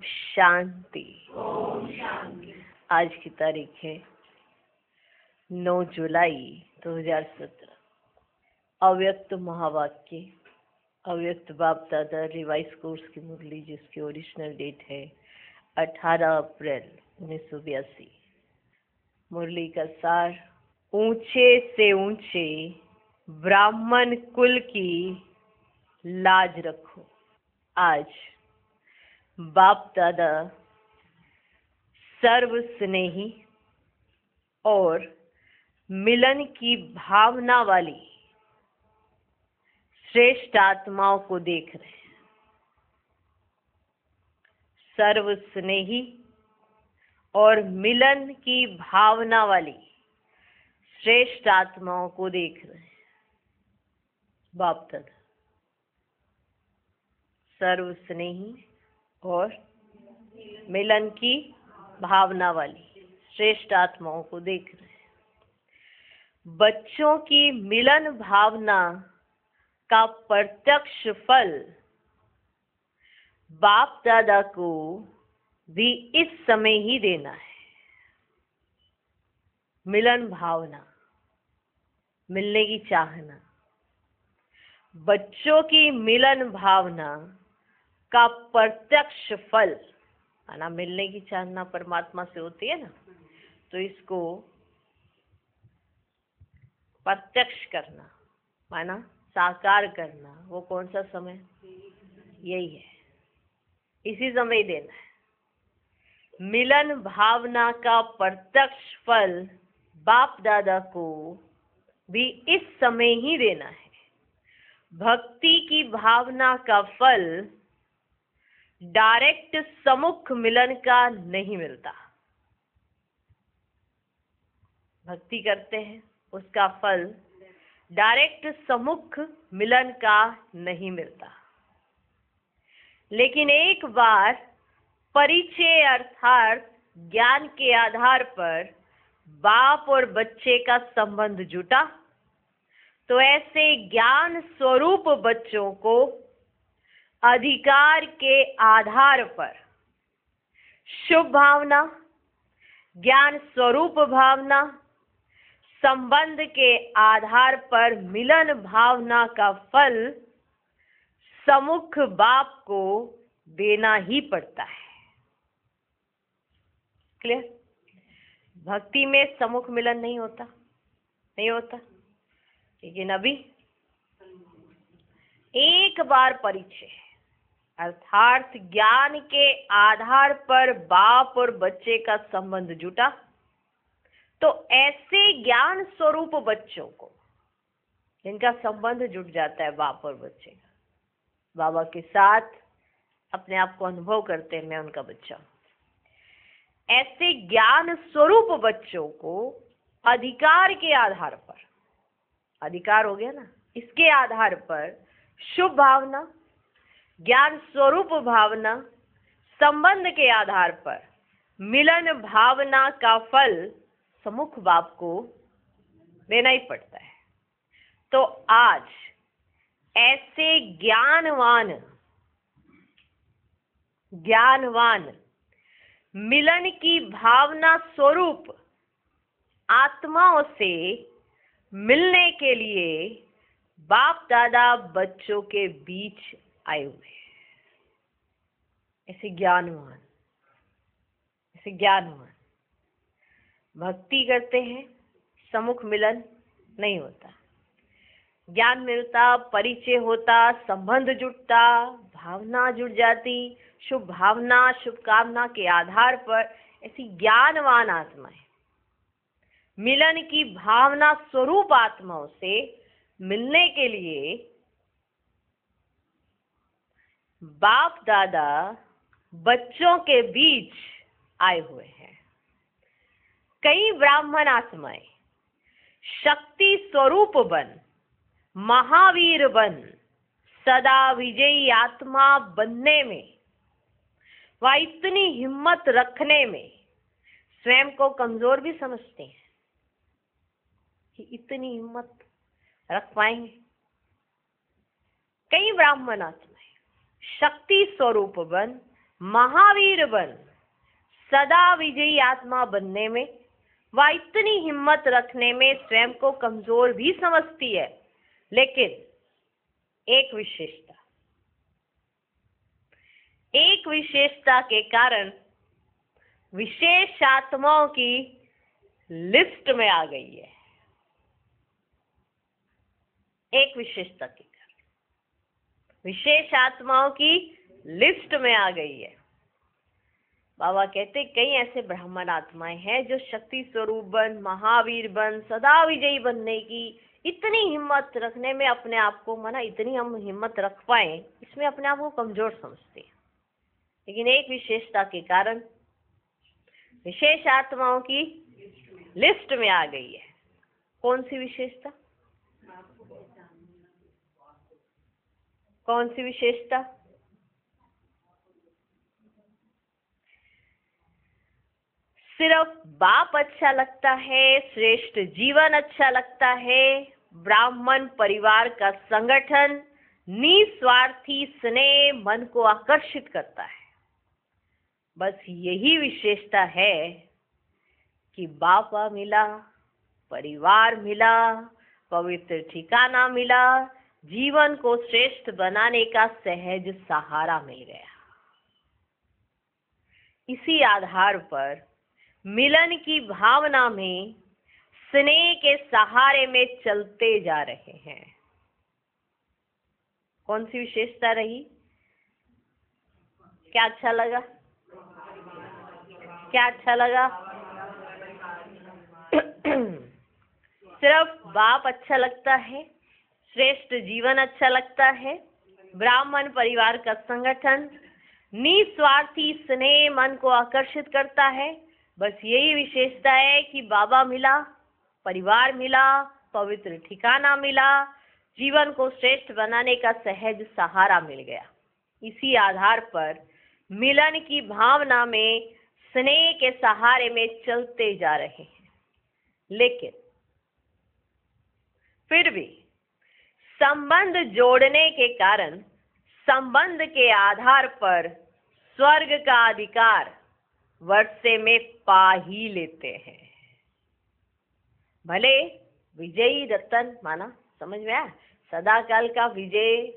शांति। आज की तारीख है 9 जुलाई 2017। अव्यक्त महावाक्य, अव्यक्त बाप दादा रिवाइज कोर्स की मुरली, जिसकी ओरिजिनल डेट है 18 अप्रैल 1982। मुरली का सार: ऊंचे से ऊंचे ब्राह्मण कुल की लाज रखो। आज बाप दादा सर्व स्नेही और मिलन की भावना वाली श्रेष्ठ आत्माओं को देख रहे हैं। सर्व स्नेही और मिलन की भावना वाली श्रेष्ठ आत्माओं को देख रहे हैं। बाप दादा सर्व स्नेही और मिलन की भावना वाली श्रेष्ठ आत्माओं को देख रहे हैं। बच्चों की मिलन भावना का प्रत्यक्ष फल बाप दादा को भी इस समय ही देना है। मिलन भावना, मिलने की चाहना, बच्चों की मिलन भावना का प्रत्यक्ष फल, माना मिलने की चाहना परमात्मा से होती है ना, तो इसको प्रत्यक्ष करना, माना साकार करना, वो कौन सा समय? यही है, इसी समय देना है। मिलन भावना का प्रत्यक्ष फल बाप दादा को भी इस समय ही देना है। भक्ति की भावना का फल डायरेक्ट सम्मुख मिलन का नहीं मिलता। भक्ति करते हैं, उसका फल डायरेक्ट सम्मुख मिलन का नहीं मिलता। लेकिन एक बार परिचय अर्थात ज्ञान के आधार पर बाप और बच्चे का संबंध जुटा, तो ऐसे ज्ञान स्वरूप बच्चों को अधिकार के आधार पर शुभ भावना, ज्ञान स्वरूप भावना, संबंध के आधार पर मिलन भावना का फल सम्मुख बाप को देना ही पड़ता है। क्लियर? भक्ति में सम्मुख मिलन नहीं होता, नहीं होता। लेकिन अभी एक बार परिचय अर्थात ज्ञान के आधार पर बाप और बच्चे का संबंध जुटा, तो ऐसे ज्ञान स्वरूप बच्चों को, जिनका संबंध जुट जाता है बाप और बच्चे का, बाबा के साथ अपने आप को अनुभव करते हैं, मैं उनका बच्चा हूं, ऐसे ज्ञान स्वरूप बच्चों को अधिकार के आधार पर, अधिकार हो गया ना, इसके आधार पर शुभ भावना, ज्ञान स्वरूप भावना, संबंध के आधार पर मिलन भावना का फल सम्मुख बाप को देना ही पड़ता है। तो आज ऐसे ज्ञानवान मिलन की भावना स्वरूप आत्माओं से मिलने के लिए बाप दादा बच्चों के बीच आए हुए हैं। ऐसे ज्ञानवान भक्ति करते हैं, सम्मुख मिलन नहीं होता। ज्ञान मिलता, परिचय होता, संबंध जुटता, भावना जुट जाती, शुभ भावना, शुभकामना के आधार पर ऐसी ज्ञानवान आत्माएं मिलन की भावना स्वरूप आत्माओं से मिलने के लिए बाप दादा बच्चों के बीच आए हुए हैं। कई ब्राह्मण आत्माएं शक्ति स्वरूप बन, महावीर बन, सदा विजयी आत्मा बनने में, वह इतनी हिम्मत रखने में स्वयं को कमजोर भी समझते हैं कि इतनी हिम्मत रख पाएंगे। कई ब्राह्मण आत्माएं शक्ति स्वरूप बन, महावीर बन सदा विजयी आत्मा बनने में, वह इतनी हिम्मत रखने में स्वयं को कमजोर भी समझती है। लेकिन एक विशेषता के कारण विशेष आत्माओं की लिस्ट में आ गई है। एक विशेषता के कारण विशेष आत्माओं की लिस्ट में आ गई है। बाबा कहते कई ऐसे ब्राह्मण आत्माएं हैं जो शक्ति स्वरूप बन, महावीर बन, सदा विजयी बनने की इतनी हिम्मत रखने में अपने आप को, माना इतनी हम हिम्मत रख पाए, इसमें अपने आप को कमजोर समझते हैं। लेकिन एक विशेषता के कारण विशेष आत्माओं की लिस्ट में आ गई है। कौन सी विशेषता? कौन सी विशेषता? सिर्फ बाप अच्छा लगता है, श्रेष्ठ जीवन अच्छा लगता है, ब्राह्मण परिवार का संगठन निस्वार्थी स्नेह मन को आकर्षित करता है। बस यही विशेषता है कि बापा मिला, परिवार मिला, पवित्र ठिकाना मिला, जीवन को श्रेष्ठ बनाने का सहज सहारा मिल गया। इसी आधार पर मिलन की भावना में स्नेह के सहारे में चलते जा रहे हैं। कौन सी विशेषता रही? क्या अच्छा लगा? क्या अच्छा लगा? सिर्फ बाप अच्छा लगता है, श्रेष्ठ जीवन अच्छा लगता है, ब्राह्मण परिवार का संगठन निस्वार्थी स्नेह मन को आकर्षित करता है। बस यही विशेषता है कि बाबा मिला, परिवार मिला, पवित्र ठिकाना मिला, जीवन को श्रेष्ठ बनाने का सहज सहारा मिल गया। इसी आधार पर मिलन की भावना में स्नेह के सहारे में चलते जा रहे हैं। लेकिन फिर भी संबंध जोड़ने के कारण संबंध के आधार पर स्वर्ग का अधिकार वर्षे में पा ही लेते हैं। भले विजयी रतन, माना समझ में आया, सदा काल का विजय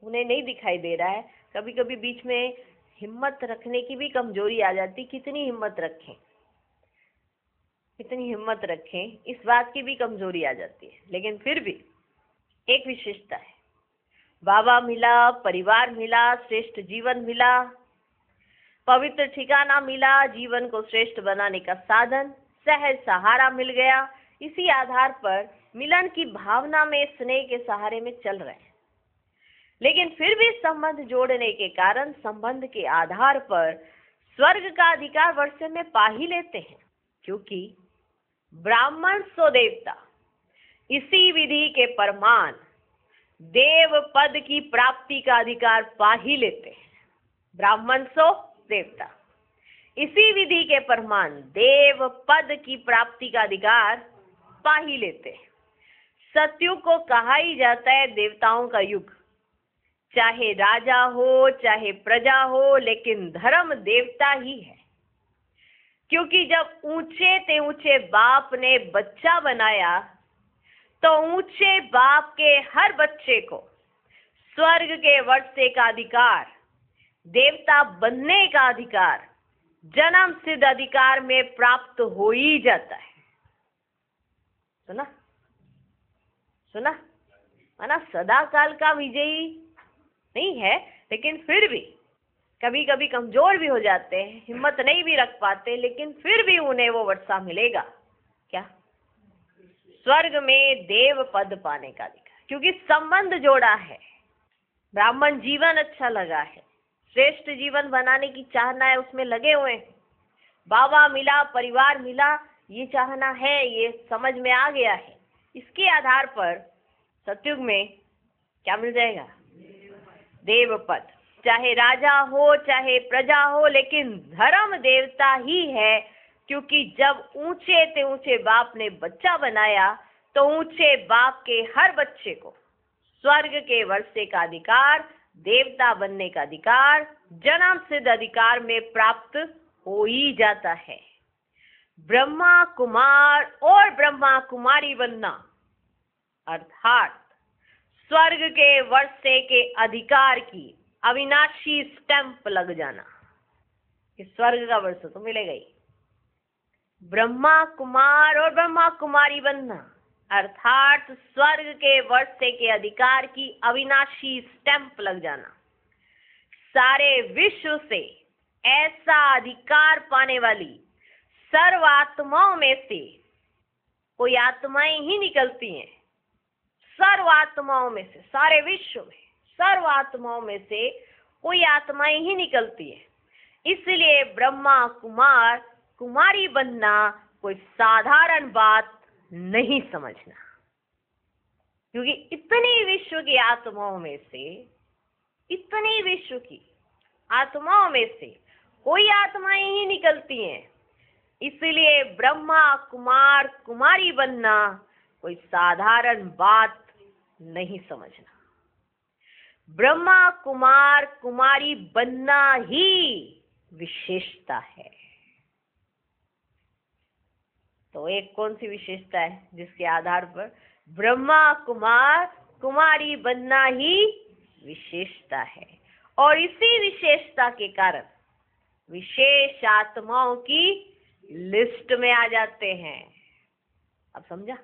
उन्हें नहीं दिखाई दे रहा है। कभी कभी बीच में हिम्मत रखने की भी कमजोरी आ जाती। कितनी हिम्मत रखें, कितनी हिम्मत रखें, इस बात की भी कमजोरी आ जाती है। लेकिन फिर भी एक विशेषता है, बाबा मिला, परिवार मिला, श्रेष्ठ जीवन मिला, पवित्र ठिकाना मिला, जीवन को श्रेष्ठ बनाने का साधन, सहज सहारा मिल गया। इसी आधार पर मिलन की भावना में स्नेह के सहारे में चल रहे हैं। लेकिन फिर भी संबंध जोड़ने के कारण संबंध के आधार पर स्वर्ग का अधिकार वर्षे में पा ही लेते हैं। क्योंकि ब्राह्मण सो देवता, इसी विधि के प्रमाण देव पद की प्राप्ति का अधिकार पा ही लेते हैं। ब्राह्मण सो देवता, इसी विधि के प्रमाण देव पद की प्राप्ति का अधिकार पा ही लेते हैं। सतयुग को कहा ही जाता है देवताओं का युग। चाहे राजा हो, चाहे प्रजा हो, लेकिन धर्म देवता ही है। क्योंकि जब ऊंचे ते ऊंचे बाप ने बच्चा बनाया, तो ऊंचे बाप के हर बच्चे को स्वर्ग के वर्षे का अधिकार, देवता बनने का अधिकार, जन्म सिद्ध अधिकार में प्राप्त हो ही जाता है। सुना सुना, माना सदा काल का विजयी नहीं है, लेकिन फिर भी कभी कभी कमजोर भी हो जाते हैं, हिम्मत नहीं भी रख पाते, लेकिन फिर भी उन्हें वो वर्षा मिलेगा। क्या? स्वर्ग में देव पद पाने का अधिकार। क्योंकि संबंध जोड़ा है, ब्राह्मण जीवन अच्छा लगा है, श्रेष्ठ जीवन बनाने की चाहना है, उसमें लगे हुए हैं। बाबा मिला, परिवार मिला, ये चाहना है, ये समझ में आ गया है। इसके आधार पर सतयुग में क्या मिल जाएगा? देव पद। चाहे राजा हो, चाहे प्रजा हो, लेकिन धर्म देवता ही है। क्योंकि जब ऊंचे ते ऊंचे बाप ने बच्चा बनाया, तो ऊंचे बाप के हर बच्चे को स्वर्ग के वर्षे का अधिकार, देवता बनने का अधिकार जन्म सिद्ध अधिकार में प्राप्त हो ही जाता है। ब्रह्मा कुमार और ब्रह्मा कुमारी बनना अर्थात स्वर्ग के वर्षे के अधिकार की अविनाशी स्टैंप लग जाना। कि स्वर्ग का वर्ष तो मिलेगा ही। ब्रह्मा कुमार और ब्रह्मा कुमारी बनना अर्थात स्वर्ग के वर्षे के अधिकार की अविनाशी स्टैंप लग जाना। सारे विश्व से ऐसा अधिकार पाने वाली सर्व आत्माओं में से कोई आत्माएं ही निकलती हैं। सर्व आत्माओं में से, सारे विश्व में सर्व आत्माओं में से कोई आत्माएं ही निकलती है। इसलिए ब्रह्मा कुमार कुमारी बनना कोई साधारण बात नहीं समझना, क्योंकि इतनी विश्व की आत्माओं में से, इतनी विश्व की आत्माओं में से कोई आत्माएं ही निकलती हैं। इसलिए ब्रह्मा कुमार कुमारी बनना कोई साधारण बात नहीं समझना। ब्रह्मा कुमार कुमारी बनना ही विशेषता है। तो एक कौन सी विशेषता है जिसके आधार पर ब्रह्मा कुमार कुमारी बनना ही विशेषता है, और इसी विशेषता के कारण विशेष आत्माओं की लिस्ट में आ जाते हैं। अब समझा?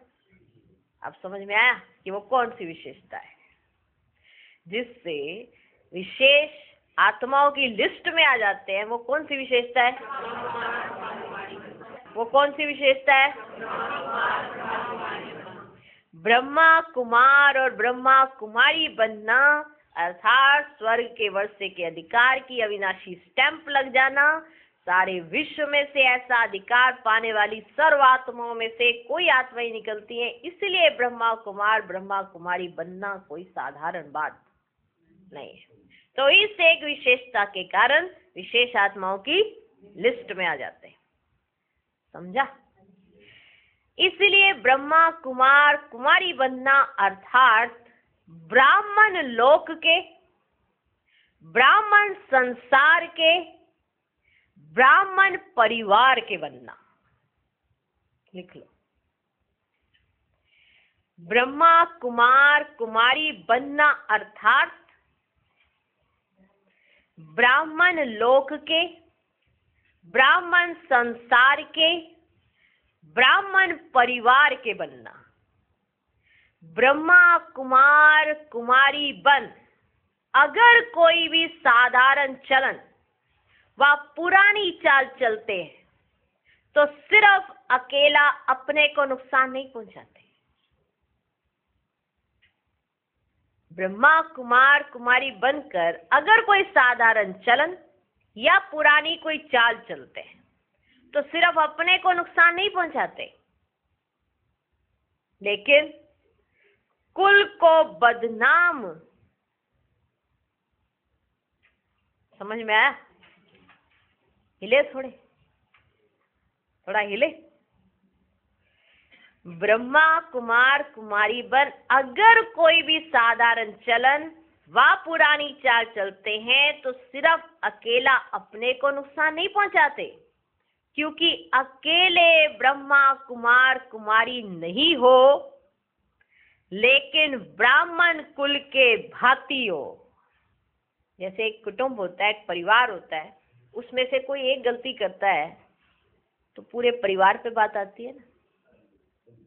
अब समझ में आया कि वो कौन सी विशेषता है जिससे विशेष आत्माओं की लिस्ट में आ जाते हैं? वो कौन सी विशेषता है? वो कौन सी विशेषता है? ब्रह्मा कुमार और ब्रह्मा कुमारी बनना अर्थात स्वर्ग के वर्षे के अधिकार की अविनाशी स्टैंप लग जाना। सारे विश्व में से ऐसा अधिकार पाने वाली सर्व आत्माओं में से कोई आत्मा ही निकलती है। इसलिए ब्रह्मा कुमार ब्रह्मा कुमारी बनना कोई साधारण बात नहीं है। तो इस एक विशेषता के कारण विशेष आत्माओं की लिस्ट में आ जाते हैं। समझा? इसलिए ब्रह्मा कुमार कुमारी बनना अर्थात ब्राह्मण लोक के, ब्राह्मण संसार के, ब्राह्मण परिवार के बनना। लिख लो, ब्रह्मा कुमार कुमारी बनना अर्थात ब्राह्मण लोक के, ब्राह्मण संसार के, ब्राह्मण परिवार के बनना। ब्रह्मा कुमार कुमारी बन अगर कोई भी साधारण चलन व पुरानी चाल चलते हैं तो सिर्फ अकेला अपने को नुकसान नहीं पहुंचाते। ब्रह्मा कुमार कुमारी बनकर अगर कोई साधारण चलन या पुरानी कोई चाल चलते हैं तो सिर्फ अपने को नुकसान नहीं पहुंचाते, लेकिन कुल को बदनाम। समझ में आया? हिले थोड़ा हिले। ब्रह्मा कुमार कुमारी बन अगर कोई भी साधारण चलन व पुरानी चाल चलते हैं तो सिर्फ अकेला अपने को नुकसान नहीं पहुंचाते, क्योंकि अकेले ब्रह्मा कुमार कुमारी नहीं हो, लेकिन ब्राह्मण कुल के भांति हो। जैसे एक कुटुंब होता है, एक परिवार होता है, उसमें से कोई एक गलती करता है तो पूरे परिवार पे बात आती है ना,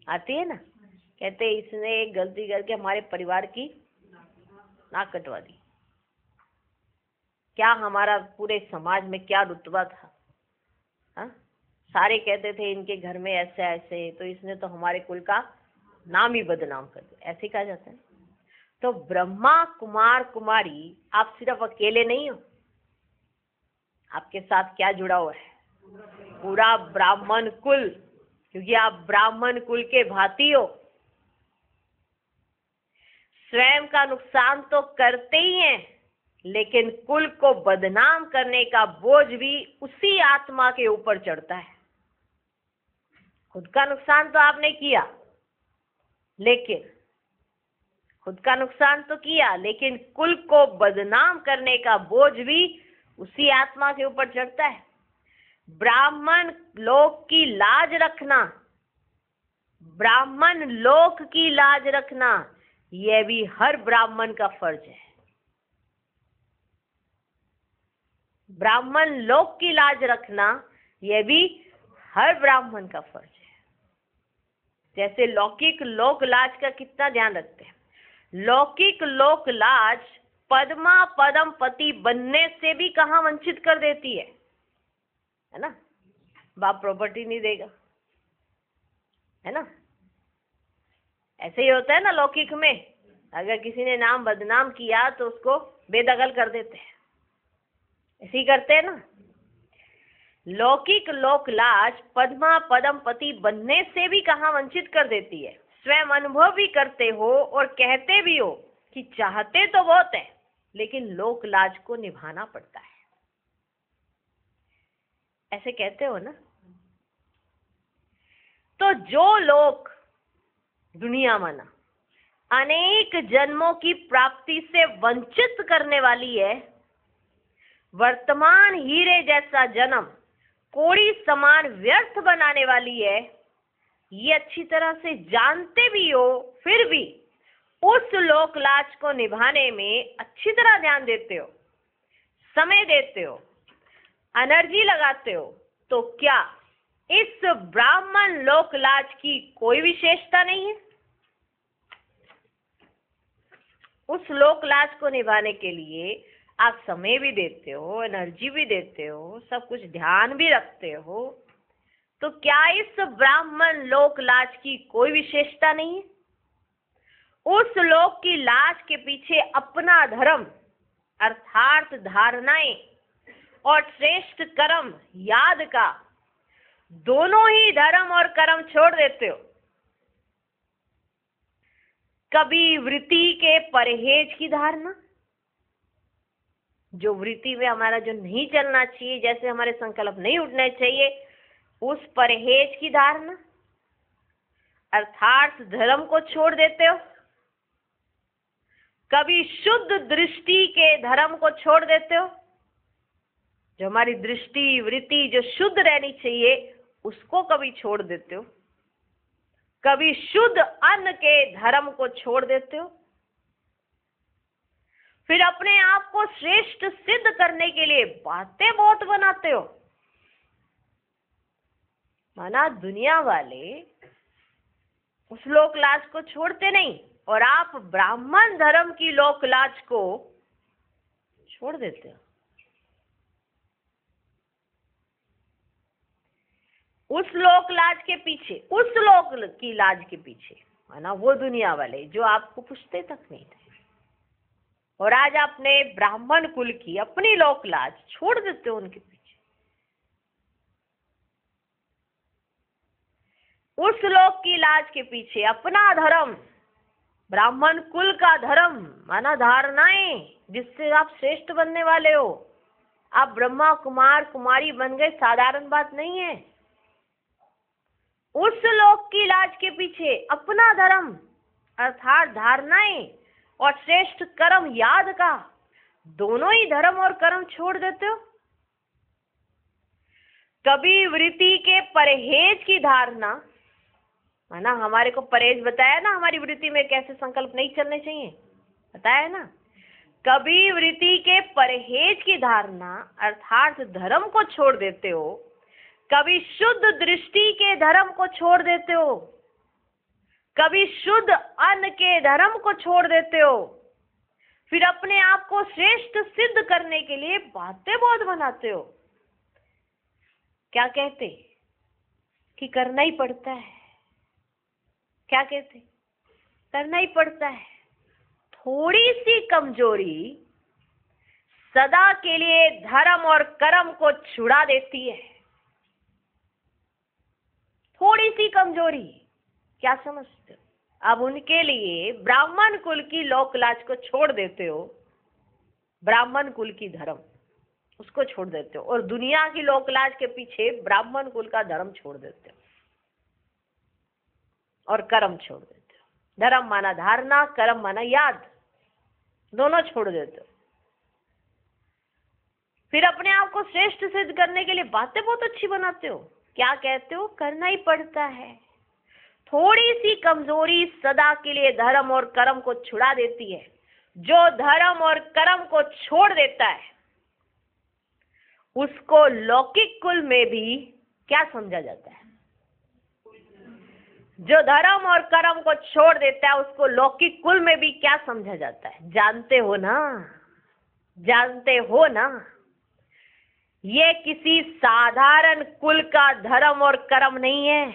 आती है ना। कहते हैं इसने एक गलती करके हमारे परिवार की नाक कटवा दी। क्या हमारा पूरे समाज में क्या रुतबा था? हाँ, सारे कहते थे इनके घर में ऐसे ऐसे, तो इसने तो हमारे कुल का नाम ही बदनाम कर दिया। ऐसे कहा जाता है। तो ब्रह्मा कुमार कुमारी आप सिर्फ अकेले नहीं हो, आपके साथ क्या जुड़ा हुआ है? पूरा ब्राह्मण कुल, क्योंकि आप ब्राह्मण कुल के भांति हो। स्वयं का नुकसान तो करते ही हैं, लेकिन कुल को बदनाम करने का बोझ भी उसी आत्मा के ऊपर चढ़ता है। खुद का नुकसान तो आपने किया, लेकिन खुद का नुकसान तो किया, लेकिन कुल को बदनाम करने का बोझ भी उसी आत्मा के ऊपर चढ़ता है। ब्राह्मण लोक की लाज रखना, ब्राह्मण लोक की लाज रखना, यह भी हर ब्राह्मण का फर्ज है। ब्राह्मण लोक की लाज रखना यह भी हर ब्राह्मण का फर्ज है। जैसे लौकिक लोक लाज का कितना ध्यान रखते हैं। लौकिक लोक लाज पद्मा पदम पति बनने से भी कहाँ वंचित कर देती है ना। बाप प्रॉपर्टी नहीं देगा, है ना। ऐसे ही होता है ना लौकिक में, अगर किसी ने नाम बदनाम किया तो उसको बेदखल कर देते हैं, ऐसे ही करते हैं ना। लौकिक लोक लाज पद्मा पदम पति बनने से भी कहाँ वंचित कर देती है। स्वयं अनुभव भी करते हो और कहते भी हो कि चाहते तो बहुत है, लेकिन लोक लाज को निभाना पड़ता है, ऐसे कहते हो ना। तो जो लोग दुनिया माना अनेक जन्मों की प्राप्ति से वंचित करने वाली है, वर्तमान हीरे जैसा जन्म कोड़ी समान व्यर्थ बनाने वाली है, ये अच्छी तरह से जानते भी हो, फिर भी उस लोक लाज को निभाने में अच्छी तरह ध्यान देते हो, समय देते हो, एनर्जी लगाते हो, तो क्या इस ब्राह्मण लोक लाज की कोई विशेषता नहीं है? उस लोक लाज को निभाने के लिए आप समय भी देते हो, एनर्जी भी देते हो, सब कुछ ध्यान भी रखते हो, तो क्या इस ब्राह्मण लोक लाज की कोई विशेषता नहीं है? उस लोक की लाज के पीछे अपना धर्म अर्थात धारणाएं और श्रेष्ठ कर्म याद का, दोनों ही धर्म और कर्म छोड़ देते हो। कभी वृत्ति के परहेज की धारणा, जो वृत्ति में हमारा जो नहीं चलना चाहिए, जैसे हमारे संकल्प नहीं उठने चाहिए, उस परहेज की धारणा अर्थात धर्म को छोड़ देते हो। कभी शुद्ध दृष्टि के धर्म को छोड़ देते हो, जो हमारी दृष्टि वृत्ति जो शुद्ध रहनी चाहिए उसको कभी छोड़ देते हो। कभी शुद्ध अन्न के धर्म को छोड़ देते हो। फिर अपने आप को श्रेष्ठ सिद्ध करने के लिए बातें बहुत बनाते हो। माना दुनिया वाले उस लोक लाज को छोड़ते नहीं और आप ब्राह्मण धर्म की लोक लाज को छोड़ देते हो। उस लोक लाज के पीछे, उस लोक की लाज के पीछे, माना वो दुनिया वाले जो आपको पूछते तक नहीं थे, और आज आपने ब्राह्मण कुल की अपनी लोक लाज छोड़ देते हो उनके पीछे। उस लोक की लाज के पीछे अपना धर्म, ब्राह्मण कुल का धर्म, माना धारणाएं जिससे आप श्रेष्ठ बनने वाले हो। आप ब्रह्मा कुमार कुमारी बन गए, साधारण बात नहीं है। उस लोक की लाज के पीछे अपना धर्म अर्थात धारणाएं और श्रेष्ठ कर्म याद का, दोनों ही धर्म और कर्म छोड़ देते हो। कभी वृत्ति के परहेज की धारणा, माना हमारे को परहेज बताया ना, हमारी वृत्ति में कैसे संकल्प नहीं चलने चाहिए, बताया ना। कभी वृत्ति के परहेज की धारणा अर्थात धर्म को छोड़ देते हो। कभी शुद्ध दृष्टि के धर्म को छोड़ देते हो। कभी शुद्ध अन्न के धर्म को छोड़ देते हो। फिर अपने आप को श्रेष्ठ सिद्ध करने के लिए बातें बहुत बनाते हो। क्या कहते कि करना ही पड़ता है। क्या कहते, करना ही पड़ता है। थोड़ी सी कमजोरी सदा के लिए धर्म और कर्म को छुड़ा देती है। थोड़ी सी कमजोरी, क्या समझते हो? अब उनके लिए ब्राह्मण कुल की लोक लाज को छोड़ देते हो, ब्राह्मण कुल की धर्म उसको छोड़ देते हो, और दुनिया की लोक लाज के पीछे ब्राह्मण कुल का धर्म छोड़ देते हो और कर्म छोड़ देते हो। धर्म माना धारणा, कर्म माना याद, दोनों छोड़ देते हो। फिर अपने आप को श्रेष्ठ सिद्ध करने के लिए बातें बहुत अच्छी बनाते हो, क्या कहते हो, करना ही पड़ता है। थोड़ी सी कमजोरी सदा के लिए धर्म और कर्म को छुड़ा देती है। जो धर्म और कर्म को छोड़ देता है उसको लौकिक कुल में भी क्या समझा जाता है? जो धर्म और कर्म को छोड़ देता है उसको लौकिक कुल में भी क्या समझा जाता है? जानते हो ना, जानते हो ना, ये किसी साधारण कुल का धर्म और कर्म नहीं है।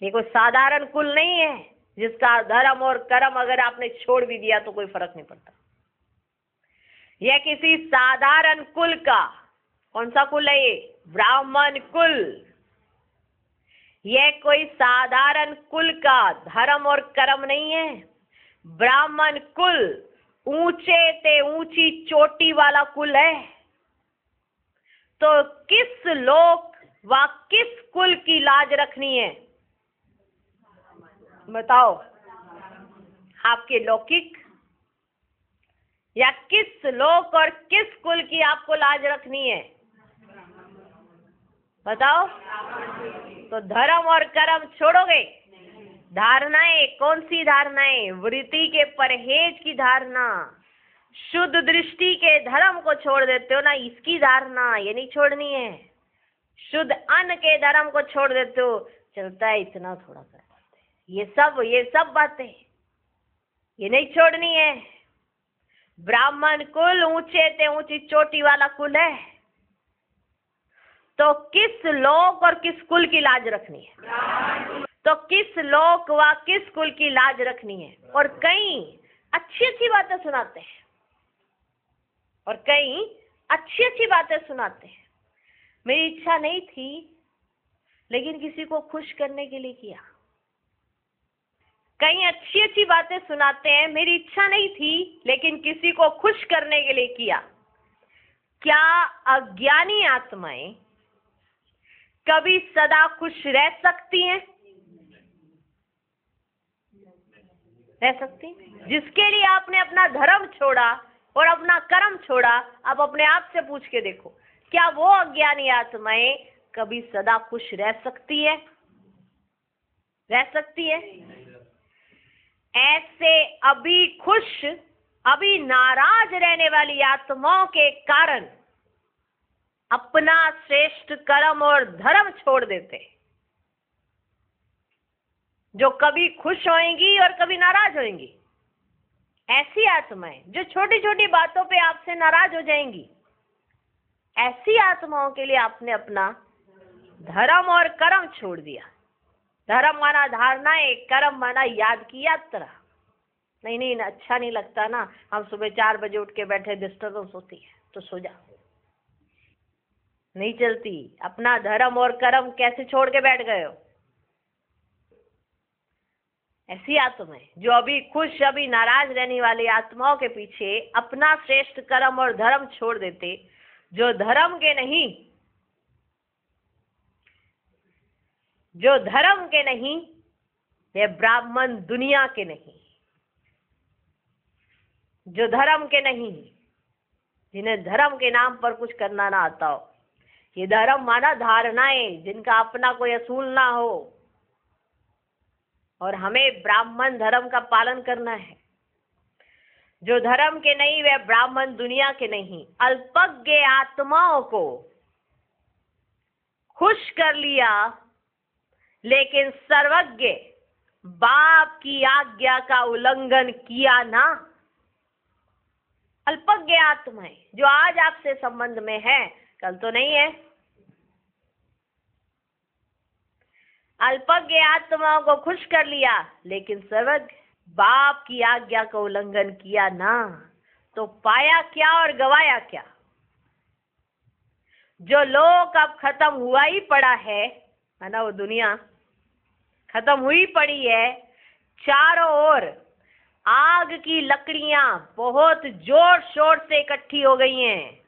ये कोई साधारण कुल नहीं है जिसका धर्म और कर्म अगर आपने छोड़ भी दिया तो कोई फर्क नहीं पड़ता। यह किसी साधारण कुल का, कौन सा कुल है ये? ब्राह्मण कुल। यह कोई साधारण कुल का धर्म और कर्म नहीं है। ब्राह्मण कुल ऊंचे ते ऊंची चोटी वाला कुल है। तो किस लोक व किस कुल की लाज रखनी है? बताओ, आपके लौकिक या किस लोक और किस कुल की आपको लाज रखनी है? बताओ। तो धर्म और कर्म छोड़ोगे? धारणाएं, कौन सी धारणाएं? वृत्ति के परहेज की धारणा, शुद्ध दृष्टि के धर्म को छोड़ देते हो ना, इसकी धारणा ये नहीं छोड़नी है। शुद्ध अन्न के धर्म को छोड़ देते हो, चलता है इतना थोड़ा सा, ये सब बातें ये नहीं छोड़नी है। ब्राह्मण कुल ऊंचे ते ऊंची चोटी वाला कुल है। तो किस लोक और किस कुल की लाज रखनी है? तो किस लोक व किस कुल की लाज रखनी है? और कई अच्छी अच्छी बातें सुनाते हैं, और कई अच्छी अच्छी बातें सुनाते हैं। मेरी इच्छा नहीं थी लेकिन किसी को खुश करने के लिए किया। कई अच्छी अच्छी बातें सुनाते हैं, मेरी इच्छा नहीं थी लेकिन किसी को खुश करने के लिए किया। क्या अज्ञानी आत्माएं कभी सदा खुश रह सकती हैं? रह सकती? जिसके लिए आपने अपना धर्म छोड़ा और अपना कर्म छोड़ा, अब अपने आप से पूछ के देखो, क्या वो अज्ञानी आत्माएं कभी सदा खुश रह सकती है? रह सकती है? ऐसे अभी खुश, अभी नाराज रहने वाली आत्माओं के कारण अपना श्रेष्ठ कर्म और धर्म छोड़ देते, जो कभी खुश होंगी और कभी नाराज होंगी। ऐसी आत्माएं जो छोटी छोटी बातों पे आपसे नाराज हो जाएंगी, ऐसी आत्माओं के लिए आपने अपना धर्म और कर्म छोड़ दिया। धर्म माना धारणाएं, कर्म माना याद की यात्रा। नहीं, अच्छा नहीं लगता ना, हम सुबह 4 बजे उठ के बैठे, डिस्टर्बेंस होती है तो सो जा, नहीं चलती। अपना धर्म और कर्म कैसे छोड़ के बैठ गए हो? ऐसी आत्माएं जो अभी खुश अभी नाराज रहने वाली आत्माओं के पीछे अपना श्रेष्ठ कर्म और धर्म छोड़ देते, जो धर्म के नहीं, जो धर्म के नहीं, वे ब्राह्मण दुनिया के नहीं। जो धर्म के नहीं, जिन्हें धर्म के नाम पर कुछ करना ना आता हो। ये धर्म माना धारणाएं जिनका अपना कोई असूल ना हो, और हमें ब्राह्मण धर्म का पालन करना है। जो धर्म के नहीं वे ब्राह्मण दुनिया के नहीं। अल्पज्ञ आत्माओं को खुश कर लिया, लेकिन सर्वज्ञ बाप की आज्ञा का उल्लंघन किया ना। अल्पज्ञ आत्माएं जो आज आपसे संबंध में है, कल तो नहीं है। अल्पज्ञ आत्माओं को खुश कर लिया, लेकिन सर्वज्ञ बाप की आज्ञा का उल्लंघन किया ना, तो पाया क्या और गवाया क्या? जो लोक अब खत्म हुआ ही पड़ा है ना, वो दुनिया खत्म हुई पड़ी है। चारों ओर आग की लकड़ियां बहुत जोर शोर से इकट्ठी हो गई हैं।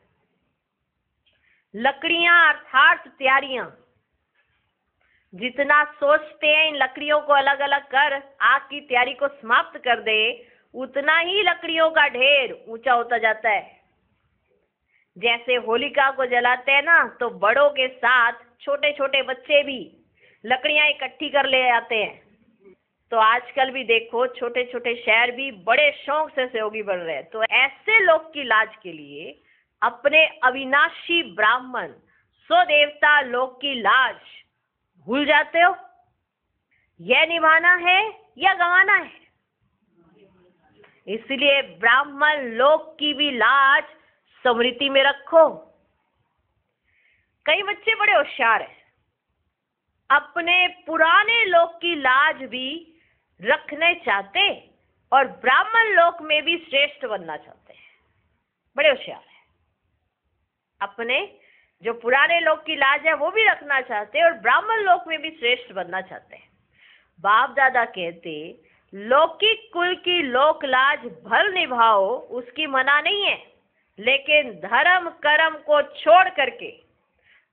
लकड़ियां अर्थात तैयारियां, जितना सोचते हैं इन लकड़ियों को अलग अलग कर आग की तैयारी को समाप्त कर दे, उतना ही लकड़ियों का ढेर ऊंचा होता जाता है। जैसे होलिका को जलाते हैं ना, तो बड़ों के साथ छोटे छोटे बच्चे भी लकड़ियां इकट्ठी कर ले आते हैं। तो आजकल भी देखो छोटे छोटे शहर भी बड़े शौक से सहयोगी बन रहे हैं। तो ऐसे लोग की लाज के लिए अपने अविनाशी ब्राह्मण सो देवता लोक की लाज भूल जाते हो? यह निभाना है या गंवाना है? इसलिए ब्राह्मण लोक की भी लाज स्मृति में रखो। कई बच्चे बड़े होशियार हैं, अपने पुराने लोक की लाज भी रखने चाहते और ब्राह्मण लोक में भी श्रेष्ठ बनना चाहते हैं। बड़े होशियार है, अपने जो पुराने लोक की लाज है वो भी रखना चाहते हैं और ब्राह्मण लोक में भी श्रेष्ठ बनना चाहते हैं। बाप दादा कहते लौकिक कुल की लोक लाज भल निभाओ, उसकी मना नहीं है, लेकिन धर्म कर्म को छोड़ करके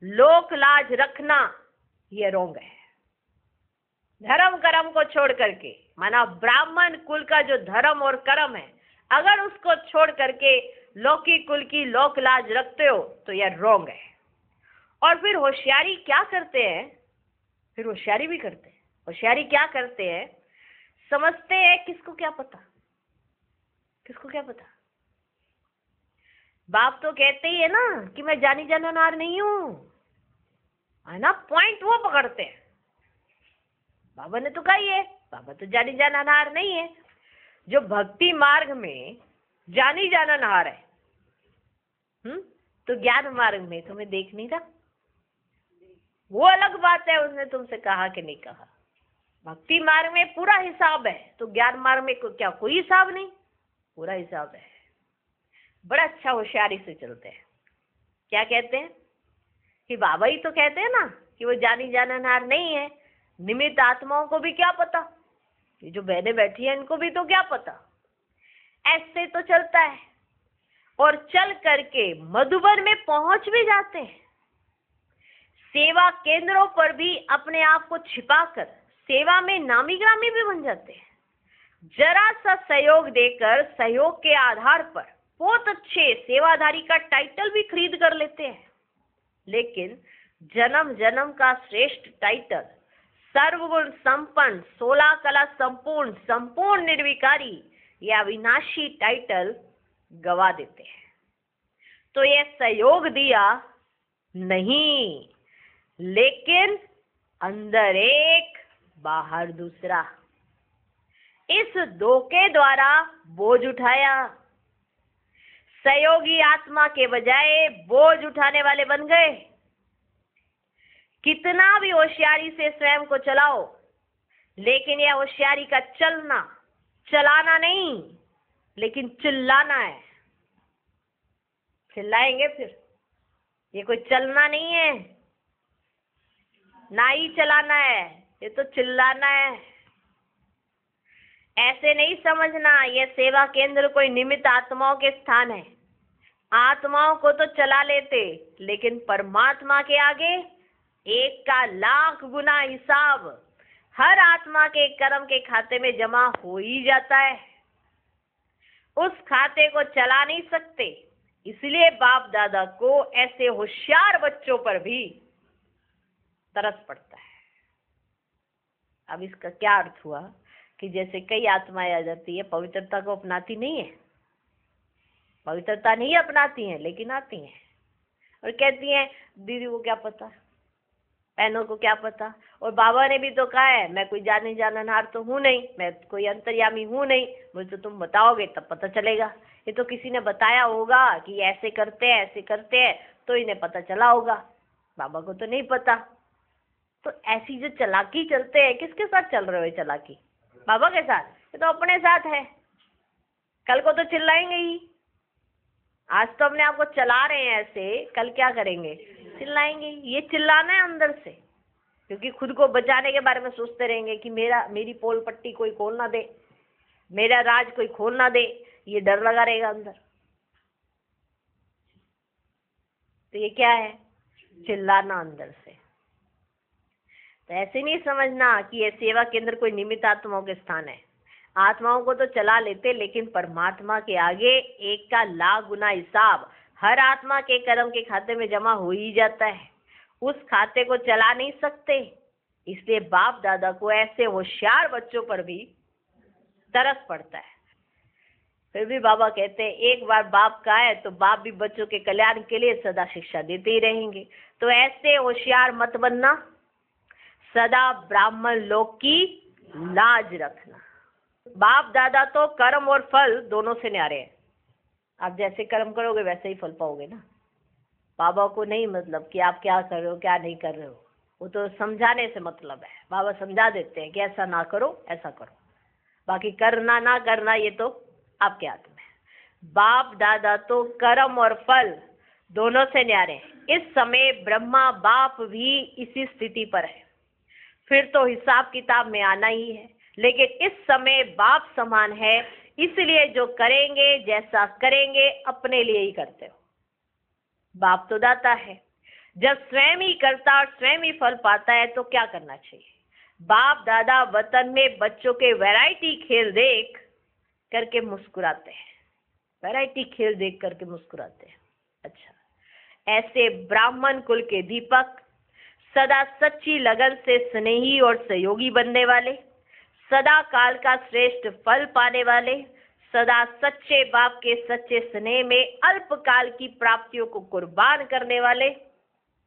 लोक लाज रखना ये रोंग है। धर्म कर्म को छोड़ करके, माना ब्राह्मण कुल का जो धर्म और कर्म है, अगर उसको छोड़ करके लौकिक कुल की लोक लाज रखते हो तो यह रोंग है। और फिर होशियारी क्या करते हैं? फिर होशियारी भी करते हैं। होशियारी क्या करते हैं? समझते हैं किसको क्या पता, किसको क्या पता। बाप तो कहते ही है ना कि मैं जानी जाननार नहीं हूं, है ना, पॉइंट वो पकड़ते हैं। बाबा ने तो कहा ही है, बाबा तो जानी जाननार नहीं है। जो भक्ति मार्ग में जानी जाननार है, तो ज्ञान मार्ग में तुम्हें देख नहीं रहा, वो अलग बात है, उसने तुमसे कहा कि नहीं कहा। भक्ति मार्ग में पूरा हिसाब है, तो ज्ञान मार्ग में क्या कोई हिसाब नहीं? पूरा हिसाब है। बड़ा अच्छा होशियारी से चलते हैं। क्या कहते हैं कि बाबा ही तो कहते हैं ना कि वो जानी जाननार नहीं है, निमित्त आत्माओं को भी क्या पता, ये जो बहनें बैठी हैं इनको भी तो क्या पता। ऐसे तो चलता है और चल करके मधुबन में पहुंच भी जाते हैं। सेवा केंद्रों पर भी अपने आप को छिपाकर सेवा में नामी ग्रामी भी बन जाते हैं। जरा सा सहयोग देकर सहयोग के आधार पर बहुत अच्छे सेवाधारी का टाइटल भी खरीद कर लेते हैं। लेकिन जन्म जन्म का श्रेष्ठ टाइटल, सर्वगुण संपन्न, 16 कला संपूर्ण, संपूर्ण निर्विकारी, यह अविनाशी टाइटल गवा देते हैं। तो यह सहयोग दिया नहीं, लेकिन अंदर एक बाहर दूसरा, इस दो के द्वारा बोझ उठाया। सहयोगी आत्मा के बजाय बोझ उठाने वाले बन गए। कितना भी होशियारी से स्वयं को चलाओ, लेकिन यह होशियारी का चलना, चलाना नहीं, लेकिन चिल्लाना है। चिल्लाएंगे फिर, ये कोई चलना नहीं है, ना ही चलाना है, ये तो चिल्लाना है। ऐसे नहीं समझना ये सेवा केंद्र कोई निमित्त आत्माओं के स्थान है। आत्माओं को तो चला लेते, लेकिन परमात्मा के आगे 1 का लाख गुना हिसाब हर आत्मा के कर्म के खाते में जमा हो ही जाता है। उस खाते को चला नहीं सकते, इसलिए बाप दादा को ऐसे होशियार बच्चों पर भी तरस पड़ता है। अब इसका क्या अर्थ हुआ कि जैसे कई आत्माएं आ जाती है, पवित्रता को अपनाती नहीं है, पवित्रता नहीं अपनाती हैं, लेकिन आती हैं और कहती हैं दीदी को क्या पता, बहनों को क्या पता। और बाबा ने भी तो कहा है मैं कोई जाने जाननहार तो हूं नहीं, मैं कोई अंतर्यामी हूं नहीं, मुझे तो तुम बताओगे तब पता चलेगा। ये तो किसी ने बताया होगा कि ऐसे करते हैं, ऐसे करते हैं, तो इन्हें पता चला होगा, बाबा को तो नहीं पता। तो ऐसी जो चालाकी चलते हैं, किसके साथ चल रहे हो चालाकी? बाबा के साथ। ये तो अपने साथ है, कल को तो चिल्लाएंगे ही। आज तो अपने आप को चला रहे हैं ऐसे, कल क्या करेंगे? चिल्लाएंगे। ये चिल्लाना है अंदर से, क्योंकि खुद को बचाने के बारे में सोचते रहेंगे कि मेरी पोल पट्टी कोई खोल ना दे, मेरा राज कोई खोल ना दे, ये डर लगा रहेगा अंदर। तो ये क्या है? चिल्लाना अंदर से। तो ऐसे नहीं समझना कि ये सेवा केंद्र कोई निमित्त आत्माओं के स्थान है। आत्माओं को तो चला लेते, लेकिन परमात्मा के आगे 1 का लाख गुना हिसाब हर आत्मा के कर्म के खाते में जमा हो ही जाता है, उस खाते को चला नहीं सकते। इसलिए बाप दादा को ऐसे होशियार बच्चों पर भी तरस पड़ता है। फिर भी बाबा कहते हैं एक बार बाप का है तो बाप भी बच्चों के कल्याण के लिए सदा शिक्षा देते ही रहेंगे। तो ऐसे होशियार मत बनना, सदा ब्राह्मण लोक की लाज रखना। बाप दादा तो कर्म और फल दोनों से न्यारे हैं। आप जैसे कर्म करोगे वैसे ही फल पाओगे ना। बाबा को नहीं मतलब कि आप क्या कर रहे हो क्या नहीं कर रहे हो, वो तो समझाने से मतलब है। बाबा समझा देते हैं कि ऐसा ना करो ऐसा करो, बाकी करना ना करना ये तो आपके हाथ में है। बाप दादा तो कर्म और फल दोनों से न्यारे हैं। इस समय ब्रह्मा बाप भी इसी स्थिति पर है, फिर तो हिसाब किताब में आना ही है। लेकिन इस समय बाप समान है, इसलिए जो करेंगे जैसा करेंगे अपने लिए ही करते हो। बाप तो दाता है, जब स्वयं ही करता और स्वयं ही फल पाता है तो क्या करना चाहिए। बाप दादा वतन में बच्चों के वैरायटी खेल देख करके मुस्कुराते हैं, वैरायटी खेल देख करके मुस्कुराते हैं। अच्छा, ऐसे ब्राह्मण कुल के दीपक, सदा सच्ची लगन से स्नेही और सहयोगी बनने वाले, सदा काल का श्रेष्ठ फल पाने वाले, सदा सच्चे बाप के सच्चे स्नेह में अल्पकाल की प्राप्तियों को कुर्बान करने वाले,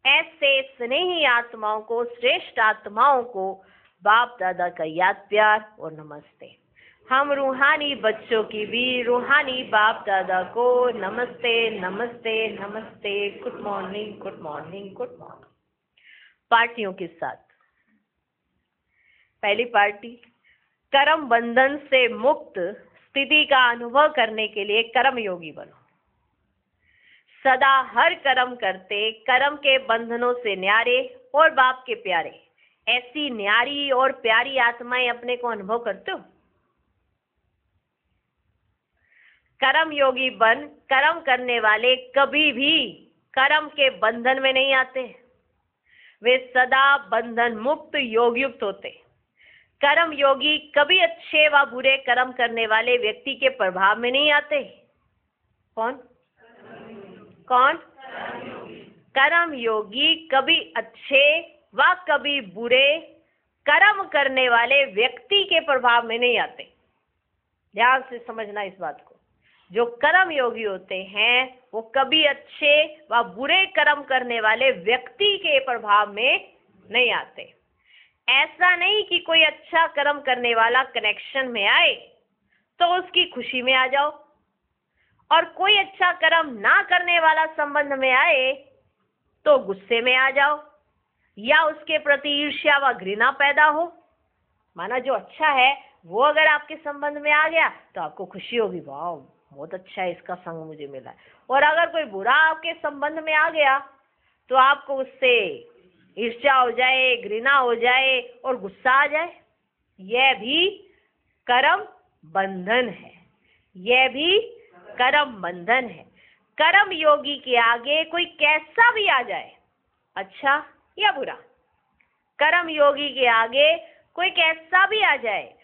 ऐसे स्नेही आत्माओं को, श्रेष्ठ आत्माओं को बाप दादा का याद प्यार और नमस्ते। हम रूहानी बच्चों की भी रूहानी बाप दादा को नमस्ते नमस्ते नमस्ते, good morning good morning good morning. पार्टियों के साथ पहली पार्टी, कर्म बंधन से मुक्त स्थिति का अनुभव करने के लिए कर्म योगी बनो। सदा हर कर्म करते, कर्म के बंधनों से न्यारे और बाप के प्यारे, ऐसी न्यारी और प्यारी आत्माएं अपने को अनुभव करते हो। कर्म योगी बन कर्म करने वाले कभी भी कर्म के बंधन में नहीं आते, वे सदा बंधन मुक्त योग युक्त होते। कर्म योगी कभी अच्छे व बुरे कर्म करने वाले व्यक्ति के प्रभाव में नहीं आते। कौन कौन? कर्म योगी कभी अच्छे व कभी बुरे कर्म करने वाले व्यक्ति के प्रभाव में नहीं आते। ध्यान से समझना इस बात को। जो कर्म योगी होते हैं वो कभी अच्छे व बुरे कर्म करने वाले व्यक्ति के प्रभाव में नहीं आते। ऐसा नहीं कि कोई अच्छा कर्म करने वाला कनेक्शन में आए तो उसकी खुशी में आ जाओ, और कोई अच्छा कर्म ना करने वाला संबंध में आए तो गुस्से में आ जाओ या उसके प्रति ईर्ष्या व घृणा पैदा हो। माना जो अच्छा है वो अगर आपके संबंध में आ गया तो आपको खुशी होगी, वाह बहुत अच्छा है, इसका संग मुझे मिला है। और अगर कोई बुरा आपके संबंध में आ गया तो आपको उससे ईर्ष्या हो जाए, घृणा हो जाए और गुस्सा आ जाए। यह भी कर्म बंधन है, यह भी कर्म बंधन है। कर्म योगी के आगे कोई कैसा भी आ जाए, अच्छा या बुरा, कर्म योगी के आगे कोई कैसा भी आ जाए,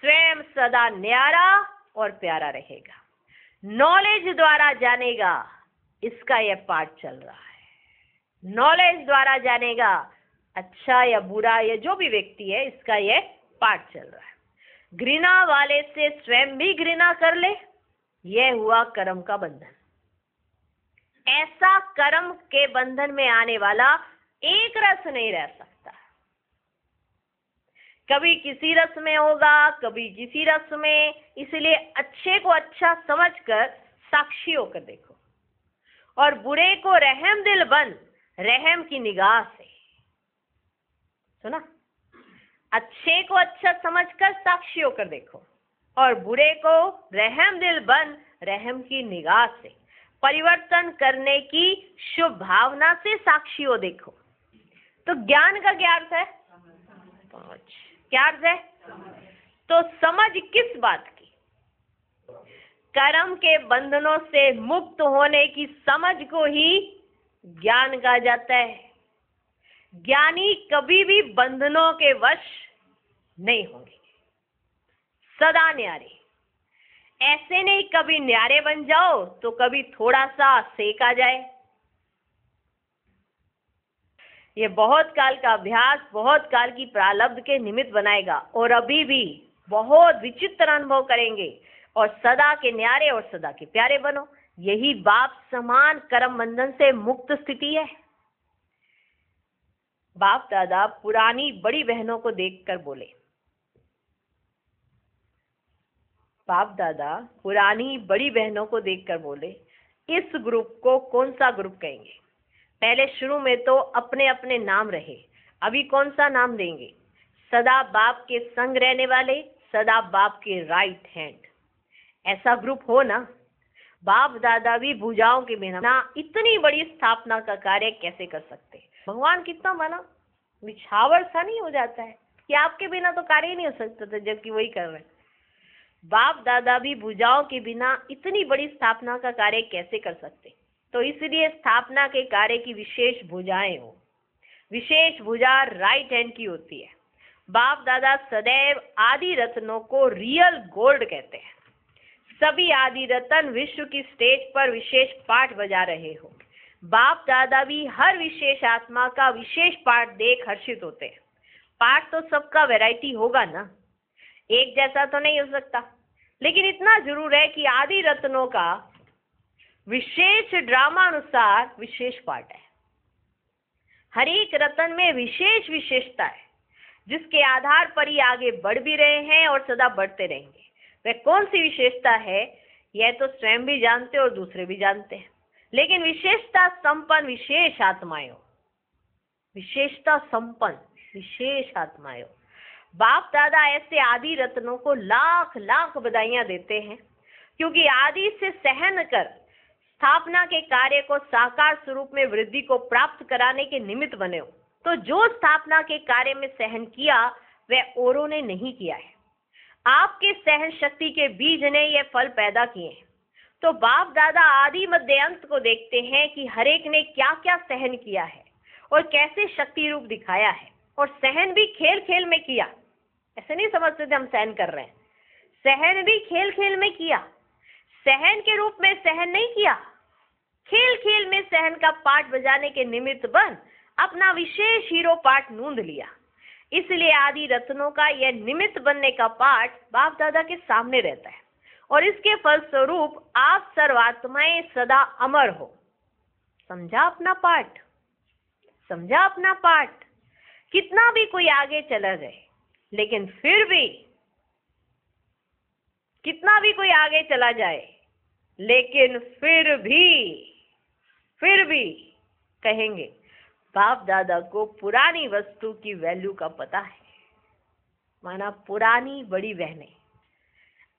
स्वयं सदा न्यारा और प्यारा रहेगा। नॉलेज द्वारा जानेगा, इसका यह पाठ चल रहा है। नॉलेज द्वारा जानेगा, अच्छा या बुरा या जो भी व्यक्ति है इसका यह पाठ चल रहा है। घृणा वाले से स्वयं भी घृणा कर ले, यह हुआ कर्म का बंधन। ऐसा कर्म के बंधन में आने वाला एक रस नहीं रह सकता। कभी किसी रस में होगा, कभी किसी रस में। इसलिए अच्छे को अच्छा समझकर साक्षी होकर देखो, और बुरे को रहम दिल बन रहम की निगाह से। सुना? अच्छे को अच्छा समझकर साक्षी होकर देखो, और बुरे को रहम दिल बन रहम की निगाह से। परिवर्तन करने की शुभ भावना से साक्षी हो देखो। तो ज्ञान का क्या अर्थ है? क्या अर्थ है? तो समझ किस बात की? कर्म के बंधनों से मुक्त होने की समझ को ही ज्ञान कहा जाता है। ज्ञानी कभी भी बंधनों के वश नहीं होंगे, सदा न्यारे। ऐसे नहीं कभी न्यारे बन जाओ तो कभी थोड़ा सा सेक आ जाए। ये बहुत काल का अभ्यास बहुत काल की प्रारब्ध के निमित्त बनाएगा और अभी भी बहुत विचित्र अनुभव करेंगे और सदा के न्यारे और सदा के प्यारे बनो। यही बाप समान कर्म बंधन से मुक्त स्थिति है। बाप दादा पुरानी बड़ी बहनों को देखकर बोले, बाप दादा पुरानी बड़ी बहनों को देखकर बोले, इस ग्रुप को कौन सा ग्रुप कहेंगे? पहले शुरू में तो अपने अपने नाम रहे, अभी कौन सा नाम देंगे? सदा बाप के संग रहने वाले, सदा बाप के राइट हैंड, ऐसा ग्रुप हो ना। बाप दादा भी भुजाओं के बिना इतनी बड़ी स्थापना का कार्य कैसे कर सकते? भगवान कितना बना निछावर सा नहीं हो जाता है कि आपके बिना तो कार्य ही नहीं हो सकता था, जबकि वही कर रहे हैं। बाप दादा भी भुजाओं के बिना इतनी बड़ी स्थापना का कार्य कैसे कर सकते? तो इसलिए स्थापना के कार्य की विशेष भुजाएं हो। विशेष भुजा राइट हैंड की होती है। बाप दादा सदैव आदि रत्नों को रियल गोल्ड कहते हैं। सभी आदि रत्न विश्व की स्टेज पर विशेष पाठ बजा रहे हो। बाप दादा भी हर विशेष आत्मा का विशेष पाठ देख हर्षित होते हैं। पाठ तो सबका वैरायटी होगा ना, एक जैसा तो नहीं हो सकता, लेकिन इतना जरूर है कि आदि रत्नों का विशेष ड्रामा अनुसार विशेष पाठ है। हर एक रत्न में विशेष विशेषता है, जिसके आधार पर ही आगे बढ़ भी रहे हैं और सदा बढ़ते रहेंगे। वह कौन सी विशेषता है, यह तो स्वयं भी जानते और दूसरे भी जानते हैं, लेकिन विशेषता संपन्न विशेष आत्माएं हो। विशेषता संपन्न विशेष आत्माएं हो। बाप दादा ऐसे आदि रत्नों को लाख लाख बधाइयां देते हैं, क्योंकि आदि से सहन कर स्थापना के कार्य को साकार स्वरूप में वृद्धि को प्राप्त कराने के निमित्त बने हो। तो जो स्थापना के कार्य में सहन किया वह औरों ने नहीं किया है, आपके सहन शक्ति के बीज ने यह फल पैदा किए हैं। तो बाप दादा आदि मध्य अंत को देखते हैं कि हरेक ने क्या क्या सहन किया है और कैसे शक्ति रूप दिखाया है, और सहन भी खेल खेल में किया। ऐसे नहीं समझते थे हम सहन कर रहे हैं, सहन भी खेल खेल में किया। सहन के रूप में सहन नहीं किया, खेल खेल में सहन का पाठ बजाने के निमित्त बन अपना विशेष हीरो पाठ नूंद लिया। इसलिए आदि रत्नों का यह निमित्त बनने का पाठ बाप दादा के सामने रहता है, और इसके फलस्वरूप आप सर्वात्माएं सदा अमर हो। समझा अपना पाठ? समझा अपना पाठ? कितना भी कोई आगे चला जाए, लेकिन फिर भी कितना भी कोई आगे चला जाए, लेकिन फिर भी कहेंगे बाप दादा को पुरानी वस्तु की वैल्यू का पता है। माना पुरानी बड़ी बहनें,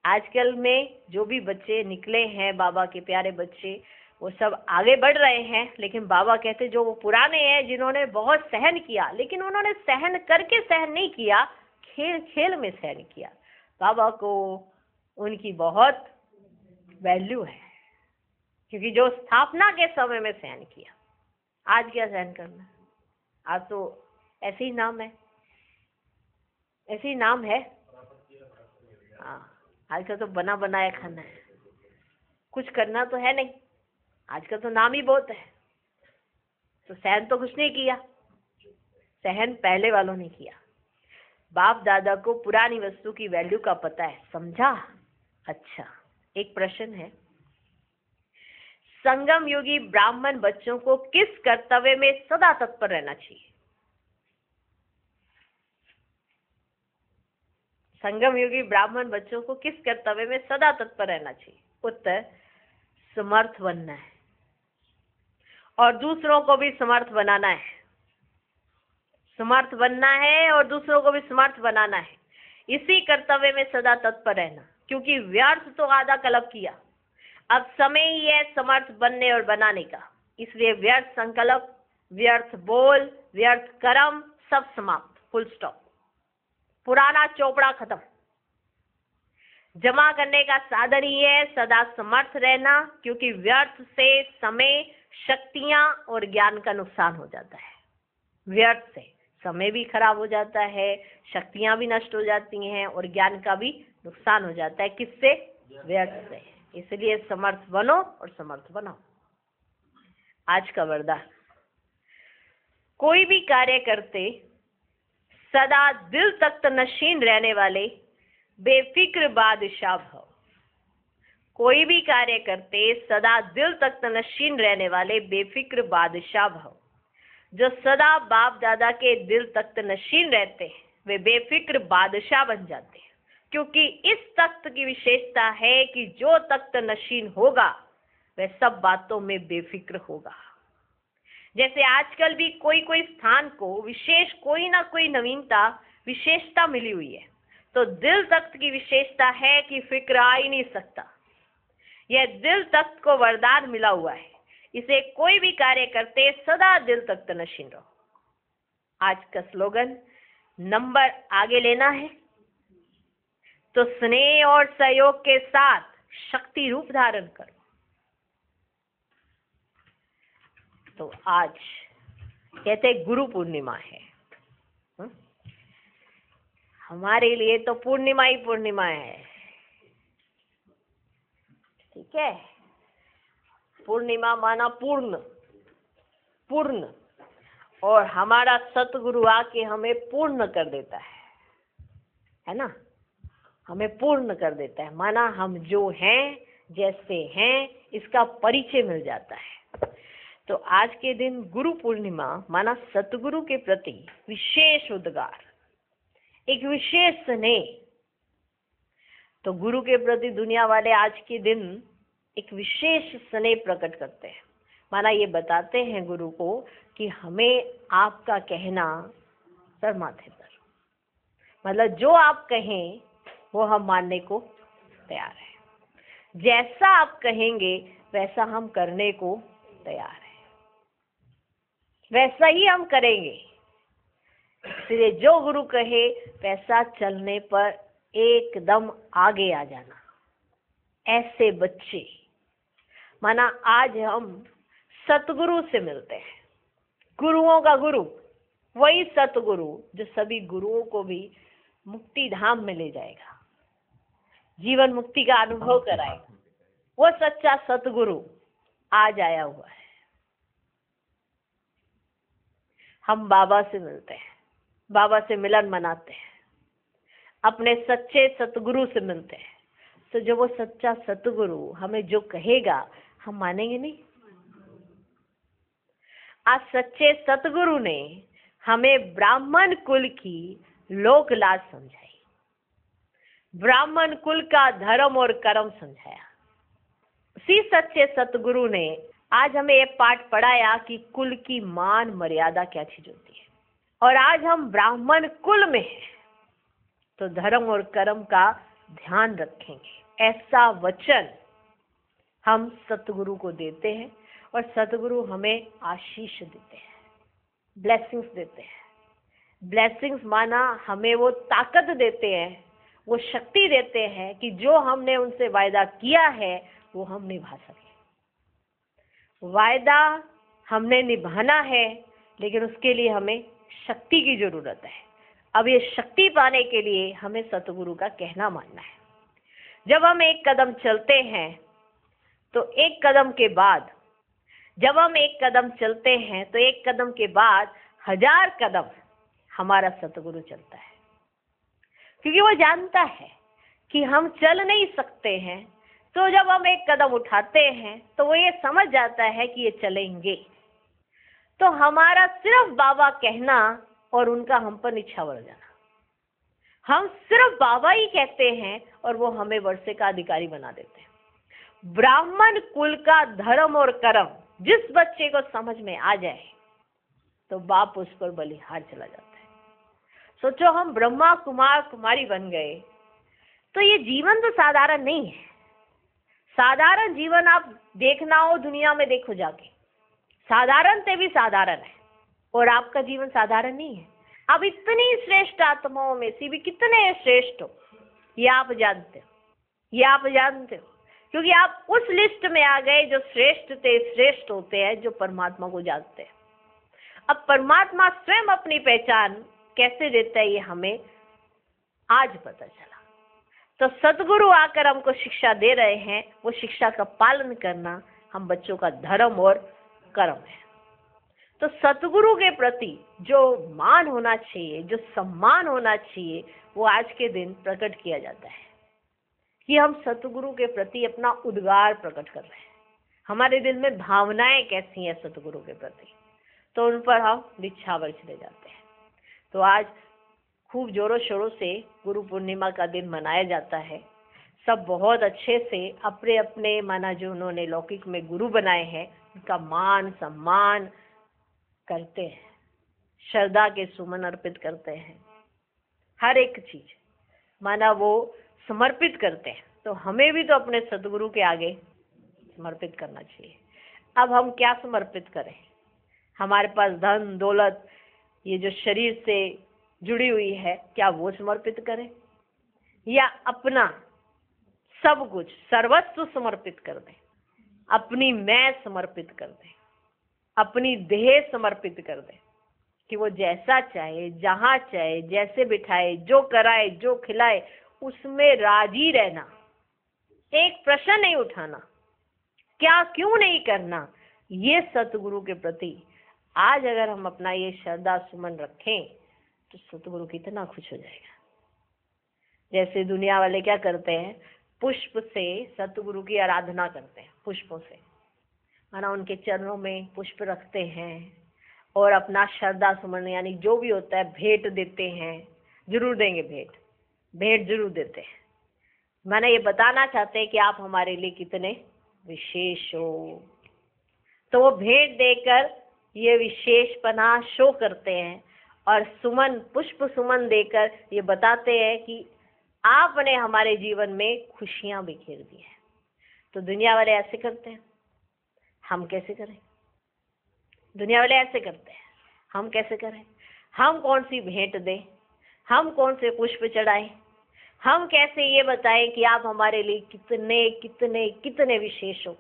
आजकल में जो भी बच्चे निकले हैं बाबा के प्यारे बच्चे, वो सब आगे बढ़ रहे हैं, लेकिन बाबा कहते जो वो पुराने हैं जिन्होंने बहुत सहन किया, लेकिन उन्होंने सहन करके सहन नहीं किया, खेल खेल में सहन किया। बाबा को उनकी बहुत वैल्यू है, क्योंकि जो स्थापना के समय में सहन किया, आज क्या सहन करना? आज तो ऐसे ही नाम है, ऐसे ही नाम है। हाँ, आज का तो बना बनाया खाना है, कुछ करना तो है नहीं। आज का तो नाम ही बहुत है, तो सहन तो कुछ नहीं किया, सहन पहले वालों ने किया। बाप दादा को पुरानी वस्तु की वैल्यू का पता है। समझा? अच्छा, एक प्रश्न है, संगम योगी ब्राह्मण बच्चों को किस कर्तव्य में सदा तत्पर रहना चाहिए? संगम योगी ब्राह्मण बच्चों को किस कर्तव्य में सदा तत्पर रहना चाहिए? उत्तर, समर्थ बनना है और दूसरों को भी समर्थ बनाना है। समर्थ बनना है और दूसरों को भी समर्थ बनाना है। इसी कर्तव्य में सदा तत्पर रहना, क्योंकि व्यर्थ तो आधा कल्प किया, अब समय ही है समर्थ बनने और बनाने का। इसलिए व्यर्थ संकल्प, व्यर्थ बोल, व्यर्थ कर्म सब समाप्त, फुल स्टॉप। पुराना चोपड़ा खत्म। जमा करने का साधन ही है सदा समर्थ रहना, क्योंकि व्यर्थ से समय, शक्तियां और ज्ञान का नुकसान हो जाता है। व्यर्थ से समय भी खराब हो जाता है, शक्तियां भी नष्ट हो जाती हैं और ज्ञान का भी नुकसान हो जाता है। किससे? व्यर्थ से। इसलिए समर्थ बनो और समर्थ बनाओ। आज का वरदान, कोई भी कार्य करते सदा दिल तख्त नशीन रहने वाले बेफिक्र बादशाह भव। कोई भी कार्य करते सदा दिल तख्त नशीन रहने वाले बेफिक्र बादशाह भव। जो सदा बाप दादा के दिल तख्त नशीन रहते हैं वे बेफिक्र बादशाह बन जाते हैं, क्योंकि इस तख्त की विशेषता है कि जो तख्त नशीन होगा वह सब बातों में बेफिक्र होगा। जैसे आजकल भी कोई कोई स्थान को विशेष कोई ना कोई नवीनता विशेषता मिली हुई है, तो दिल तख्त की विशेषता है कि फिक्र आ ही नहीं सकता। यह दिल तख्त को वरदान मिला हुआ है, इसे कोई भी कार्य करते सदा दिल तख्त नशीन रहो। आज का स्लोगन, नंबर आगे लेना है तो स्नेह और सहयोग के साथ शक्ति रूप धारण करो। तो आज कहते गुरु पूर्णिमा है। हमारे लिए तो पूर्णिमा ही पूर्णिमा है, ठीक है। पूर्णिमा माना पूर्ण, पूर्ण, और हमारा सतगुरु आके हमें पूर्ण कर देता है ना। हमें पूर्ण कर देता है, माना हम जो हैं जैसे हैं इसका परिचय मिल जाता है। तो आज के दिन गुरु पूर्णिमा माना सतगुरु के प्रति विशेष उद्गार, एक विशेष स्नेह। तो गुरु के प्रति दुनिया वाले आज के दिन एक विशेष स्नेह प्रकट करते हैं, माना ये बताते हैं गुरु को कि हमें आपका कहना सर माथे पर, मतलब जो आप कहें वो हम मानने को तैयार है। जैसा आप कहेंगे वैसा हम करने को तैयार है, वैसा ही हम करेंगे। इसलिए जो गुरु कहे वैसा चलने पर एकदम आगे आ जाना। ऐसे बच्चे, माना आज हम सतगुरु से मिलते हैं, गुरुओं का गुरु, वही सतगुरु जो सभी गुरुओं को भी मुक्ति धाम में ले जाएगा, जीवन मुक्ति का अनुभव कराएगा। वो सच्चा सतगुरु आज आया हुआ है। हम बाबा से मिलते हैं, बाबा से मिलन मनाते हैं, अपने सच्चे सतगुरु से मिलते हैं। तो जो वो सच्चा सतगुरु हमें जो कहेगा हम मानेंगे नहीं। आज सच्चे सतगुरु ने हमें ब्राह्मण कुल की लोक लाज समझाई, ब्राह्मण कुल का धर्म और कर्म समझाया। उसी सच्चे सतगुरु ने आज हमें ये पाठ पढ़ाया कि कुल की मान मर्यादा क्या चीज होती है। और आज हम ब्राह्मण कुल में हैं तो धर्म और कर्म का ध्यान रखेंगे, ऐसा वचन हम सतगुरु को देते हैं। और सतगुरु हमें आशीष देते हैं, ब्लेसिंग्स देते हैं। ब्लेसिंग्स माना हमें वो ताकत देते हैं, वो शक्ति देते हैं कि जो हमने उनसे वायदा किया है वो हम निभा सके। वायदा हमने निभाना है, लेकिन उसके लिए हमें शक्ति की जरूरत है। अब ये शक्ति पाने के लिए हमें सतगुरु का कहना मानना है। जब हम एक कदम चलते हैं तो एक कदम के बाद, जब हम एक कदम चलते हैं तो एक कदम के बाद 1000 कदम हमारा सतगुरु चलता है, क्योंकि वो जानता है कि हम चल नहीं सकते हैं। तो जब हम एक कदम उठाते हैं तो वो ये समझ जाता है कि ये चलेंगे। तो हमारा सिर्फ बाबा कहना और उनका हम पर निछावर जाना, हम सिर्फ बाबा ही कहते हैं और वो हमें वर्षे का अधिकारी बना देते हैं। ब्राह्मण कुल का धर्म और कर्म जिस बच्चे को समझ में आ जाए तो बाप उस पर बलिहार चला जाता है। सोचो हम ब्रह्मा कुमार कुमारी बन गए, तो ये जीवन तो साधारण नहीं है। साधारण जीवन आप देखना हो दुनिया में देखो जाके, साधारण से भी साधारण है, और आपका जीवन साधारण नहीं है। अब इतनी श्रेष्ठ आत्माओं में से भी कितने श्रेष्ठ हो ये आप जानते हो, ये आप जानते हो, क्योंकि आप उस लिस्ट में आ गए जो श्रेष्ठ से श्रेष्ठ होते हैं, जो परमात्मा को जानते हैं। अब परमात्मा स्वयं अपनी पहचान कैसे देता है ये हमें आज पता चला तो सतगुरु आकर हमको शिक्षा दे रहे हैं, वो शिक्षा का पालन करना हम बच्चों का धर्म और कर्म है। तो सतगुरु के प्रति जो मान होना चाहिए, जो सम्मान होना चाहिए, वो आज के दिन प्रकट किया जाता है कि हम सतगुरु के प्रति अपना उद्गार प्रकट कर रहे हैं। हमारे दिल में भावनाएं कैसी हैं सतगुरु के प्रति, तो उन पर हम निछावर चले जाते हैं। तो आज खूब जोरों शोरों से गुरु पूर्णिमा का दिन मनाया जाता है। सब बहुत अच्छे से अपने अपने माना जो उन्होंने लौकिक में गुरु बनाए हैं उनका मान सम्मान करते हैं, श्रद्धा के सुमन अर्पित करते हैं, हर एक चीज माना वो समर्पित करते हैं। तो हमें भी तो अपने सतगुरु के आगे समर्पित करना चाहिए। अब हम क्या समर्पित करें? हमारे पास धन दौलत, ये जो शरीर से जुड़ी हुई है, क्या वो समर्पित करें या अपना सब कुछ सर्वस्व समर्पित कर दें, अपनी मैं समर्पित कर दें, अपनी देह समर्पित कर दें कि वो जैसा चाहे, जहां चाहे, जैसे बिठाए, जो कराए, जो खिलाए, उसमें राजी रहना, एक प्रश्न नहीं उठाना, क्या क्यों नहीं करना। ये सतगुरु के प्रति आज अगर हम अपना ये श्रद्धा सुमन रखें तो सतगुरु कितना खुश हो जाएगा। जैसे दुनिया वाले क्या करते हैं, पुष्प से सतगुरु की आराधना करते हैं, पुष्पों से माना उनके चरणों में पुष्प रखते हैं और अपना श्रद्धा सुमन यानी जो भी होता है भेंट देते हैं। जरूर देंगे भेंट जरूर देते हैं। मैंने ये बताना चाहते हैं कि आप हमारे लिए कितने विशेष हो। तो वो भेंट देकर ये विशेषपना शो करते हैं और सुमन पुष्प सुमन देकर ये बताते हैं कि आपने हमारे जीवन में खुशियां बिखेर दी हैं। तो दुनिया वाले ऐसे करते हैं, हम कैसे करें? दुनिया वाले ऐसे करते हैं, हम कैसे करें? हम कौन सी भेंट दें, हम कौन से पुष्प चढ़ाएं, हम कैसे ये बताएं कि आप हमारे लिए कितने कितने कितने विशेष हो।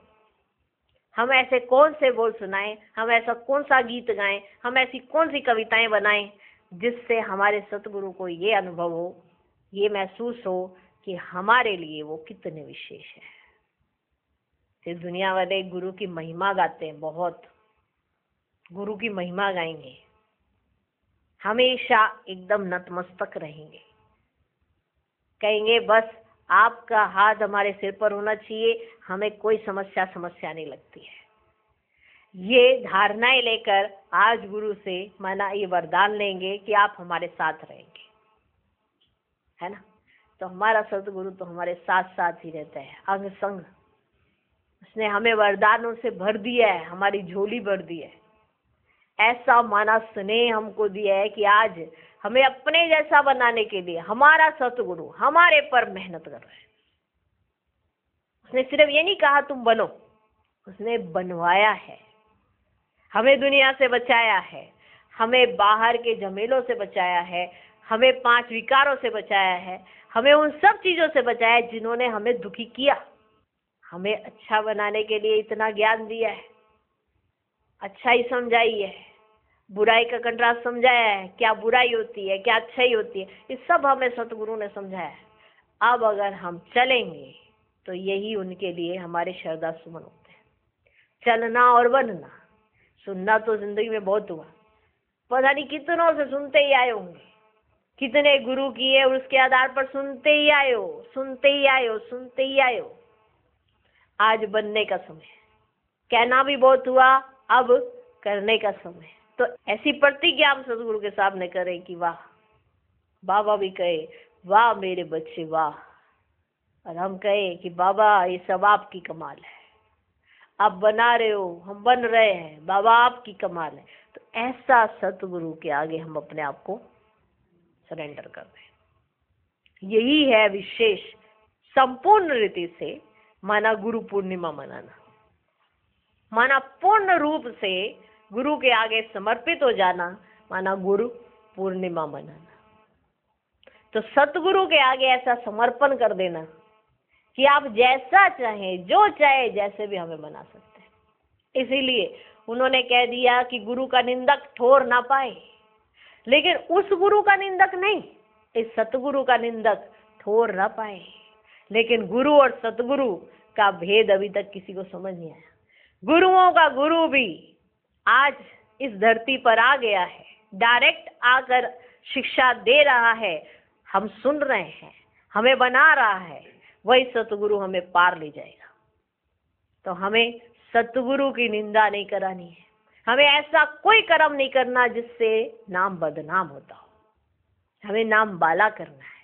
हम ऐसे कौन से बोल सुनाएं, हम ऐसा कौन सा गीत गाएं, हम ऐसी कौन सी कविताएं बनाएं जिससे हमारे सतगुरु को ये अनुभव हो, ये महसूस हो कि हमारे लिए वो कितने विशेष है। फिर दुनिया वाले गुरु की महिमा गाते हैं, बहुत गुरु की महिमा गाएंगे, हमेशा एकदम नतमस्तक रहेंगे, कहेंगे बस आपका हाथ हमारे सिर पर होना चाहिए, हमें कोई समस्या नहीं लगती है। ये धारणाएं लेकर आज गुरु से माना ये वरदान लेंगे कि आप हमारे साथ रहेंगे, है ना। तो हमारा सतगुरु तो हमारे साथ साथ ही रहता है, अंग संग। उसने हमें वरदानों से भर दिया है, हमारी झोली भर दी है। ऐसा माना स्नेह हमको दिया है कि आज हमें अपने जैसा बनाने के लिए हमारा सतगुरु हमारे पर मेहनत कर रहा है। उसने सिर्फ ये नहीं कहा तुम बनो, उसने बनवाया है, हमें दुनिया से बचाया है, हमें बाहर के झमेलों से बचाया है, हमें 5 विकारों से बचाया है, हमें उन सब चीजों से बचाया है जिन्होंने हमें दुखी किया। हमें अच्छा बनाने के लिए इतना ज्ञान दिया है, अच्छाई समझाई है, बुराई का कंट्रास्ट समझाया है, क्या बुराई होती है क्या अच्छाई होती है, ये सब हमें सतगुरु ने समझाया है। अब अगर हम चलेंगे तो यही उनके लिए हमारे श्रद्धा सुमन होते हैं। चलना और बनना, सुनना तो जिंदगी में बहुत हुआ, पता नहीं कितनों से सुनते ही आए होंगे, कितने गुरु किए और उसके आधार पर सुनते ही आए हो, सुनते ही आए हो, सुनते ही आए हो। आज बनने का समय, कहना भी बहुत हुआ, अब करने का समय। तो ऐसी प्रतिज्ञा हम सतगुरु के सामने करें कि वाह, बाबा भी कहे वाह मेरे बच्चे वाह, और हम कहे कि बाबा ये सब आपकी कमाल है, आप बना रहे हो, हम बन रहे हैं, बाबा आपकी कमाल है। तो ऐसा सतगुरु के आगे हम अपने आप को सरेंडर कर दें। यही है विशेष संपूर्ण रीति से माना गुरु पूर्णिमा मनाना, माना पूर्ण रूप से गुरु के आगे समर्पित हो जाना, माना गुरु पूर्णिमा मनाना। तो सतगुरु के आगे ऐसा समर्पण कर देना कि आप जैसा चाहें, जो चाहे, जैसे भी हमें बना सकते हैं। इसीलिए उन्होंने कह दिया कि गुरु का निंदक ठोर ना पाए, लेकिन उस गुरु का निंदक नहीं, इस सतगुरु का निंदक ठोर ना पाए। लेकिन गुरु और सतगुरु का भेद अभी तक किसी को समझ नहीं आया। गुरुओं का गुरु भी आज इस धरती पर आ गया है, डायरेक्ट आकर शिक्षा दे रहा है, हम सुन रहे हैं, हमें बना रहा है। वही सतगुरु हमें पार ले जाएगा। तो हमें सतगुरु की निंदा नहीं करानी है, हमें ऐसा कोई कर्म नहीं करना जिससे नाम बदनाम होता हो, हमें नाम बाला करना है।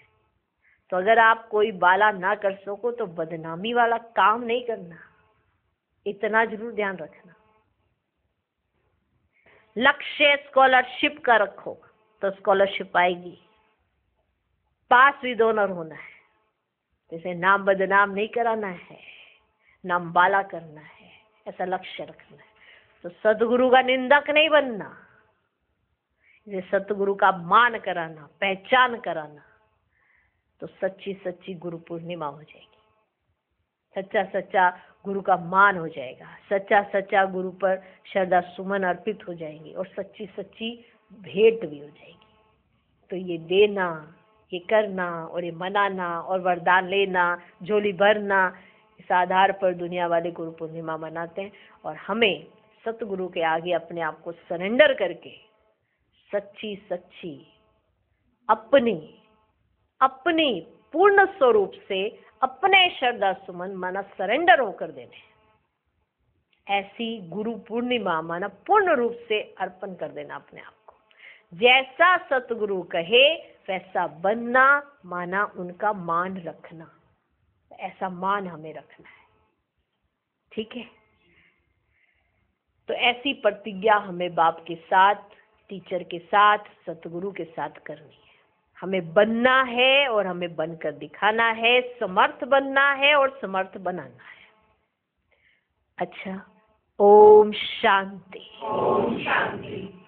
तो अगर आप कोई बाला ना कर सको तो बदनामी वाला काम नहीं करना, इतना जरूर ध्यान रखना। लक्ष्य स्कॉलरशिप का रखो तो स्कॉलरशिप आएगी, पास भी दोनों होना है। जैसे नाम बदनाम नहीं कराना है, नाम बाला करना है, ऐसा लक्ष्य रखना है। तो सतगुरु का निंदक नहीं बनना, ये सतगुरु का मान कराना, पहचान कराना। तो सच्ची सच्ची गुरु पूर्णिमा हो जाएगी, सच्चा सच्चा गुरु का मान हो जाएगा, सच्चा सच्चा गुरु पर श्रद्धा सुमन अर्पित हो जाएंगे और सच्ची सच्ची भेंट भी हो जाएगी। तो ये देना, ये करना और ये मनाना और वरदान लेना, झोली भरना, इस आधार पर दुनिया वाले गुरु पूर्णिमा मनाते हैं। और हमें सतगुरु के आगे अपने आप को सरेंडर करके सच्ची सच्ची अपनी पूर्ण स्वरूप से अपने श्रद्धा सुमन माना सरेंडर होकर देने। ऐसी गुरु पूर्णिमा माना पूर्ण रूप से अर्पण कर देना अपने आप को। जैसा सतगुरु कहे वैसा बनना, माना उनका मान रखना। ऐसा मान हमें रखना है, ठीक है। तो ऐसी प्रतिज्ञा हमें बाप के साथ, टीचर के साथ, सतगुरु के साथ करनी है। हमें बनना है और हमें बनकर दिखाना है, समर्थ बनना है और समर्थ बनाना है। अच्छा, ओम शांति। ओम शांति।